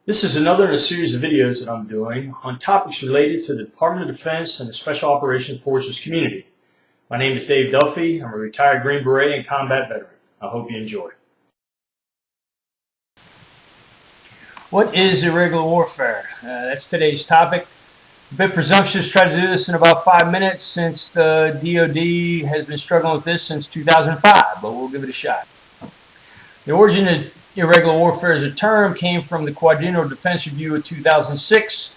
This is another in a series of videos that I'm doing on topics related to the Department of Defense and the Special Operations Forces community. My name is Dave Duffy. I'm a retired Green Beret and combat veteran. I hope you enjoy. What is irregular warfare? That's today's topic. A bit presumptuous to try to do this in about 5 minutes since the DoD has been struggling with this since 2005, but we'll give it a shot. The origin of irregular warfare as a term came from the Quadrennial Defense Review of 2006,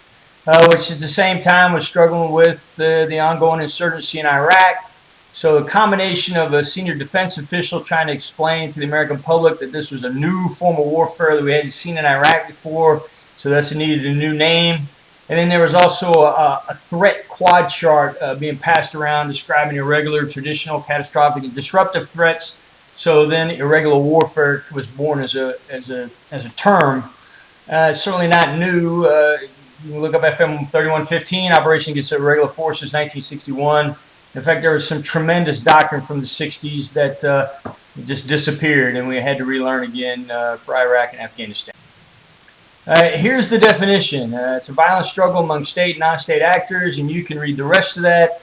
which at the same time was struggling with the ongoing insurgency in Iraq. So a combination of a senior defense official trying to explain to the American public that this was a new form of warfare that we hadn't seen in Iraq before, so thus it needed a new name. And then there was also a threat quad chart being passed around describing irregular, traditional, catastrophic, and disruptive threats. So then irregular warfare was born as a term. Certainly not new. You can look up FM 3115, Operation Against Irregular Forces, 1961. In fact, there was some tremendous doctrine from the 60s that just disappeared, and we had to relearn again for Iraq and Afghanistan. Here's the definition. It's a violent struggle among state and non-state actors, and you can read the rest of that.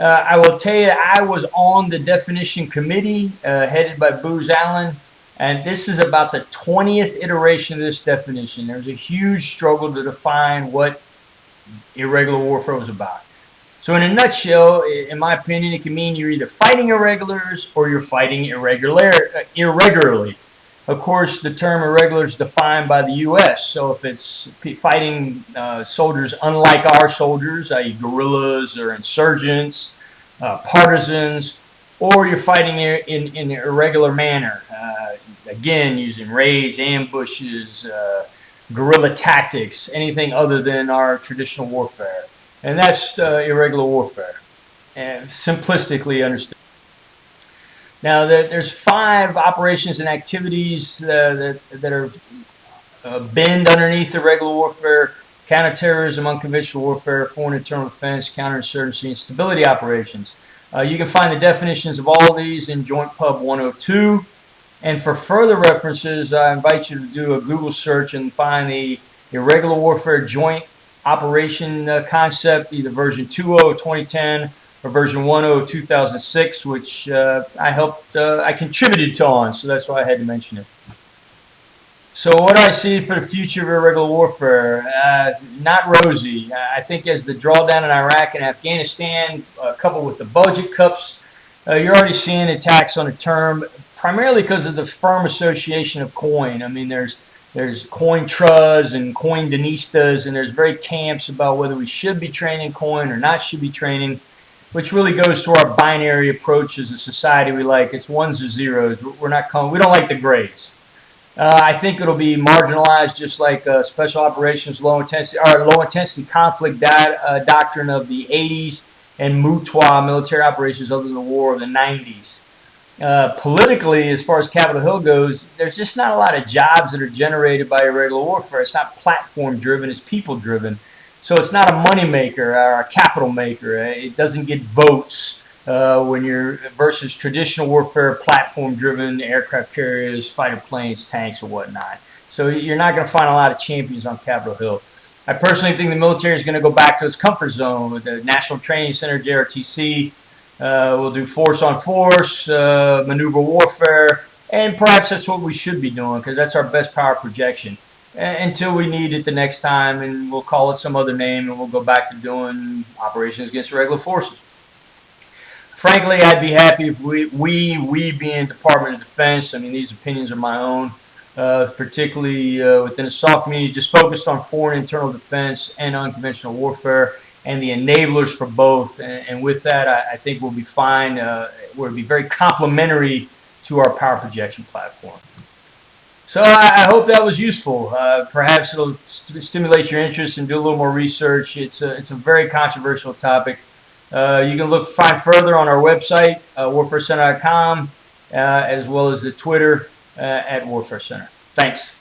I will tell you, I was on the definition committee headed by Booz Allen, and this is about the 20th iteration of this definition. There's a huge struggle to define what irregular warfare was about. So in a nutshell, in my opinion, it can mean you're either fighting irregulars or you're fighting irregularly. Of course, the term irregular is defined by the U.S., so if it's fighting soldiers unlike our soldiers, i.e. guerrillas or insurgents, partisans, or you're fighting in an irregular manner, again, using raids, ambushes, guerrilla tactics, anything other than our traditional warfare. And that's irregular warfare, and simplistically understood. Now, there's 5 operations and activities that are bend underneath irregular warfare: counterterrorism, unconventional warfare, foreign internal defense, counterinsurgency, and stability operations. You can find the definitions of all of these in Joint Pub 102. And for further references, I invite you to do a Google search and find the irregular warfare joint operation concept, either version 2.0 of 2010 or version 1.0 of 2006, which I contributed to on, so that's why I had to mention it. So what do I see for the future of irregular warfare? Not rosy. I think as the drawdown in Iraq and Afghanistan, coupled with the budget cuts, you're already seeing attacks on the term, primarily because of the firm association of coin. I mean, there's coin truz and coin denistas, and there's very camps about whether we should be training coin or not should be training, which really goes to our binary approach as a society. We like it's ones or zeros. We don't like the grays. I think it'll be marginalized, just like special operations, low intensity conflict doctrine of the 80s and MUTWA, military operations other than the war of the 90s. Politically, as far as Capitol Hill goes, there's just not a lot of jobs that are generated by irregular warfare. It's not platform driven, it's people driven. So it's not a money maker or a capital maker. It doesn't get votes when you're versus traditional warfare, platform driven, aircraft carriers, fighter planes, tanks, or whatnot. So you're not going to find a lot of champions on Capitol Hill. I personally think the military is going to go back to its comfort zone with the National Training Center, JRTC. We'll do force on force, maneuver warfare, and perhaps that's what we should be doing because that's our best power projection. Until we need it the next time, and we'll call it some other name, and we'll go back to doing operations against irregular forces. Frankly, I'd be happy if we being Department of Defense, I mean, these opinions are my own, particularly within the SOF community, just focused on foreign internal defense and unconventional warfare and the enablers for both. And with that, I think we'll be fine. We'll be very complementary to our power projection platform. So I hope that was useful. Perhaps it'll stimulate your interest and do a little more research. It's a very controversial topic. You can find further on our website, warfarecenter.com, as well as the Twitter at Warfare Center. Thanks.